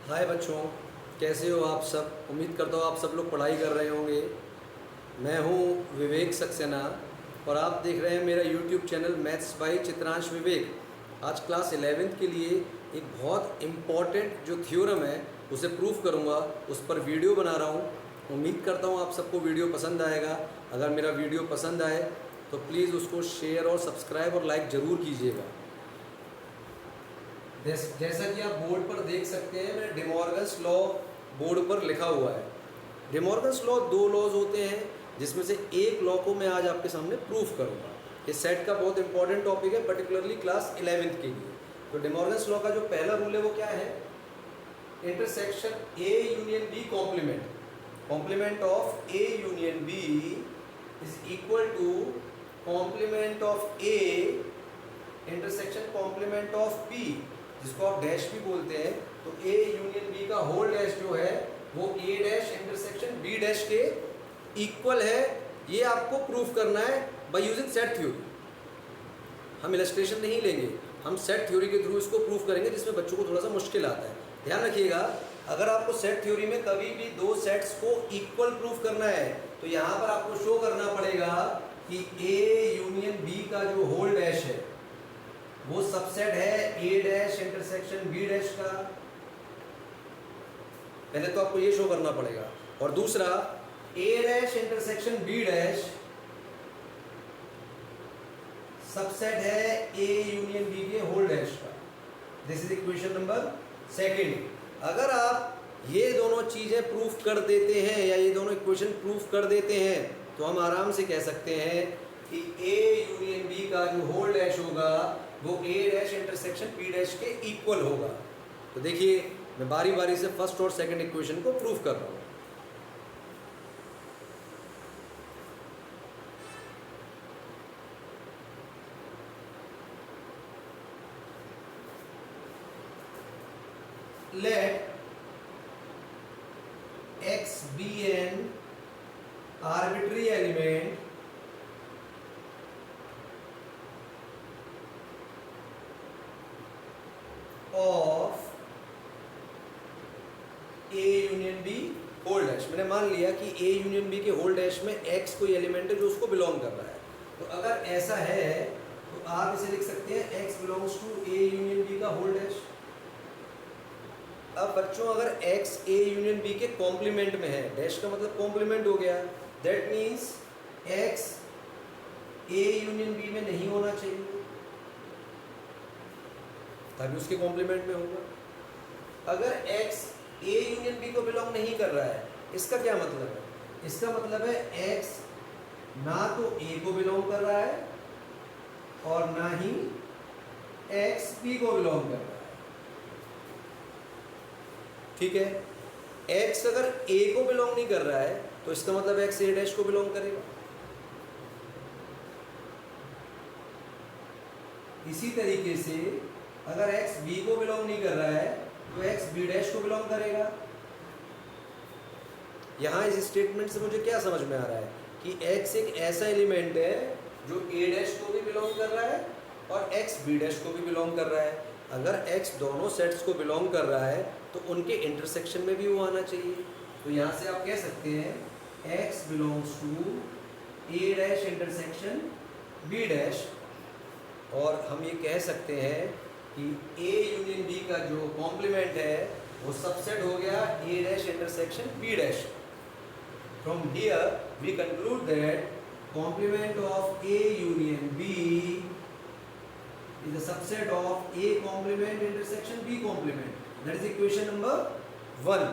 हाय बच्चों, कैसे हो आप सब। उम्मीद करता हूँ आप सब लोग पढ़ाई कर रहे होंगे। मैं हूँ विवेक सक्सेना और आप देख रहे हैं मेरा YouTube channel maths by Chitransh Vivek. आज क्लास 11th के लिए एक बहुत इम्पॉर्टेंट जो थ्योरम है उसे प्रूफ करूँगा, उस पर वीडियो बना रहा हूँ। उम्मीद करता हूँ आप सबको वीडियो पसंद आएगा। अगर मेरा वीडियो पसंद आए तो प्लीज़ उसको शेयर और सब्सक्राइब और लाइक ज़रूर कीजिएगा। जैसा कि आप बोर्ड पर देख सकते हैं, मैंने डिमॉर्गन्स लॉ बोर्ड पर लिखा हुआ है। डिमॉर्गन्स लॉ दो लॉज होते हैं, जिसमें से एक लॉ को मैं आज आपके सामने प्रूफ करूंगा। ये सेट का बहुत इंपॉर्टेंट टॉपिक है, पर्टिकुलरली क्लास 11th के लिए। तो डिमॉर्गन्स लॉ का जो पहला रूल है वो क्या है? Intersection a union b complement, complement of a union b is equal to complement of a intersection complement of p, जिसको आप डैश भी बोलते हैं। तो ए यूनियन बी का होल डैश जो है वो a dash intersection B dash के इक्वल है। ये आपको प्रूफ करना है बाय यूजिंग सेट थ्योरी। हम इलस्ट्रेशन नहीं लेंगे, हम सेट थ्योरी के थ्रू इसको प्रूफ करेंगे, जिसमें बच्चों को थोड़ा सा मुश्किल आता है। ध्यान रखिएगा, अगर आपको सेट थ्योरी में कभी भी दो सेट्स को इक्वल प्रूफ करना है तो यहाँ पर आपको शो करना पड़ेगा कि ए यूनियन बी का जो होल डैश है वो सबसेट है ए डैश इंटरसेक्शन बी डैश का। पहले तो आपको ये शो करना पड़ेगा। और दूसरा, A dash intersection B dash subset है ए यूनियन बी के होल डैश का। This is equation number second. अगर आप ये दोनों चीजें प्रूफ कर देते हैं या ये दोनों इक्वेशन प्रूफ कर देते हैं तो हम आराम से कह सकते हैं कि ए यूनियन बी का जो होल डैश होगा वो a dash intersection P dash के इक्वल होगा। तो देखिए, मैं बारी बारी से फर्स्ट और सेकंड इक्वेशन को प्रूफ कर रहा हूं। लेट x be an arbitrary element of A union B whole dash. मैंने मान लिया कि A यूनियन B के होल डैश में x कोई एलिमेंट है जो उसको बिलोंग कर रहा है। तो अगर ऐसा है तो आप इसे लिख सकते हैं x belongs to A union B का होल डैश। अब बच्चों, अगर x A यूनियन B के कॉम्प्लीमेंट में है, डैश का मतलब कॉम्प्लीमेंट हो गया, that means x A union B में नहीं होना चाहिए, तभी उसके कॉम्प्लीमेंट में होगा। अगर x A यूनियन B को बिलोंग नहीं कर रहा है, इसका क्या मतलब है? इसका मतलब है x ना तो A को बिलोंग कर रहा है और ना ही x B को बिलोंग कर रहा है। ठीक है, x अगर A को बिलोंग नहीं कर रहा है तो इसका मतलब x A डैश को बिलोंग करेगा। इसी तरीके से अगर x B को बिलोंग नहीं कर रहा है तो x B डैश को बिलोंग करेगा। यहां इस स्टेटमेंट से मुझे क्या समझ में आ रहा है कि x एक ऐसा एलिमेंट है जो A डैश को भी बिलोंग कर रहा है और x B डैश को भी बिलोंग कर रहा है। अगर x दोनों सेट्स को बिलोंग कर रहा है तो उनके इंटरसेक्शन में भी वो आना चाहिए। तो यहाँ से आप कह सकते हैं x belongs to A dash intersection B dash, और हम ये कह सकते हैं कि A यूनियन B का जो कॉम्प्लीमेंट है वो सबसेट हो गया A dash intersection B dash. From here we conclude that complement of A union B is a subset of A complement intersection B complement. That is equation number 1.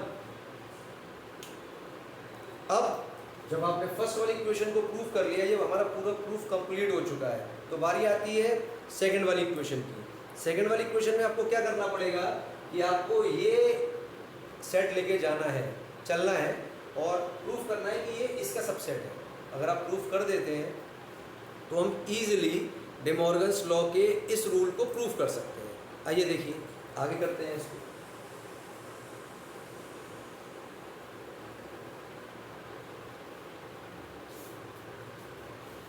अब जब आपने first वाली equation को proof कर लिया, जब हमारा पूरा प्रूफ कंप्लीट हो चुका है, तो बारी आती है सेकंड वाली इक्वेशन की। सेकंड वाली इक्वेशन में आपको क्या करना पड़ेगा कि आपको ये सेट लेके जाना है, चलना है और प्रूफ करना है कि ये इसका सबसेट है। अगर आप प्रूफ कर देते हैं तो हम इजीली डिमॉर्गन्स लॉ के इस रूल को प्रूफ कर सकते हैं। आइए देखिए, आगे करते हैं इसको।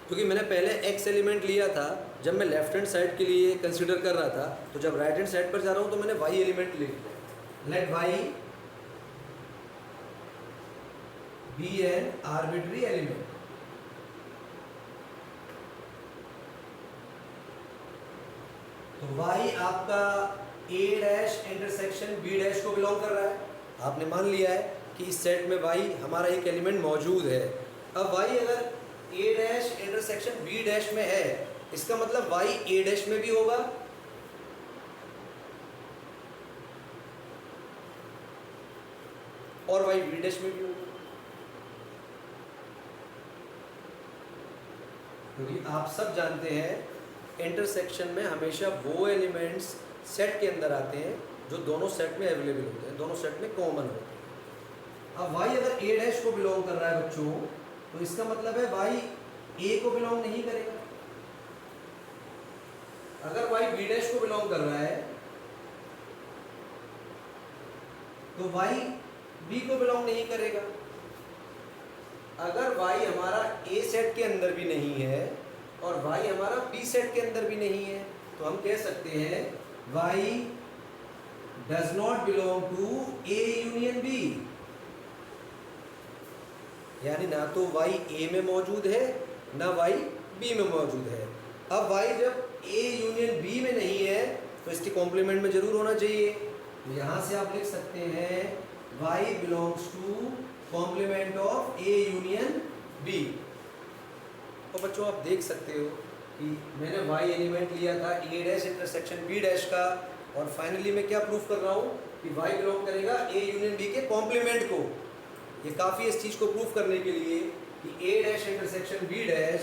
क्योंकि मैंने पहले x एलिमेंट लिया था जब मैं लेफ्ट हैंड साइड के लिए कंसीडर कर रहा था, तो जब राइट हैंड साइड पर जा रहा हूँ तो मैंने y एलिमेंट ले लिया। let y be an arbitrary element. तो y आपका a dash intersection b dash को बिलोंग कर रहा है। आपने मान लिया है कि इस सेट में y हमारा एक एलिमेंट मौजूद है। अब y अगर a dash intersection b dash में है, इसका मतलब y a डैश में भी होगा और y b डैश में भी होगा, क्योंकि आप सब जानते हैं इंटरसेक्शन में हमेशा वो एलिमेंट्स सेट के अंदर आते हैं जो दोनों सेट में अवेलेबल होते हैं, दोनों सेट में कॉमन होते हैं। अब y अगर a डैश को बिलोंग कर रहा है बच्चों, तो इसका मतलब है y a को बिलोंग नहीं करेगा। अगर y b डैश को बिलोंग कर रहा है तो y b को बिलोंग नहीं करेगा। अगर y हमारा a सेट के अंदर भी नहीं है और y हमारा b सेट के अंदर भी नहीं है, तो हम कह सकते हैं y does not belong to a union b, यानी ना तो y a में मौजूद है ना y b में मौजूद है। अब y जब a यूनियन b में नहीं है तो इसके कॉम्प्लीमेंट में जरूर होना चाहिए। तो यहां से आप लिख सकते हैं y belongs to complement of a union b। तो बच्चों आप देख सकते हो कि मैंने y एलिमेंट लिया था a dash intersection b dash का, और फाइनली मैं क्या प्रूफ कर रहा हूँ कि y बिलोंग करेगा a यूनियन b के कॉम्प्लीमेंट को। ये काफ़ी इस चीज़ को प्रूफ करने के लिए कि a dash intersection b dash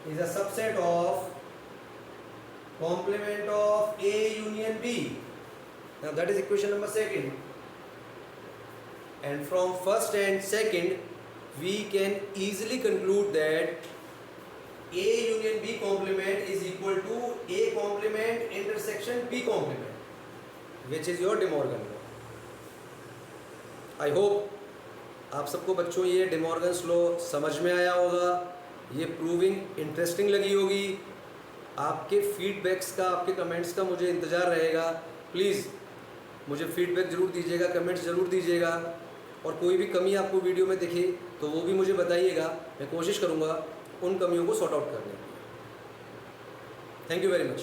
is a subset of complement of A union B. Now that is equation number second. And from first and second, we can easily conclude that A union B complement is equal to A complement intersection B complement, which is your De Morgan law. I hope आप सबको बच्चों ये De Morgan's law समझ में आया होगा, ये proving interesting लगी होगी। आपके फीडबैक्स का, आपके कमेंट्स का मुझे इंतज़ार रहेगा। प्लीज़ मुझे फीडबैक ज़रूर दीजिएगा, कमेंट्स ज़रूर दीजिएगा, और कोई भी कमी आपको वीडियो में दिखे तो वो भी मुझे बताइएगा। मैं कोशिश करूँगा उन कमियों को सॉर्ट आउट करने की। Thank you very much.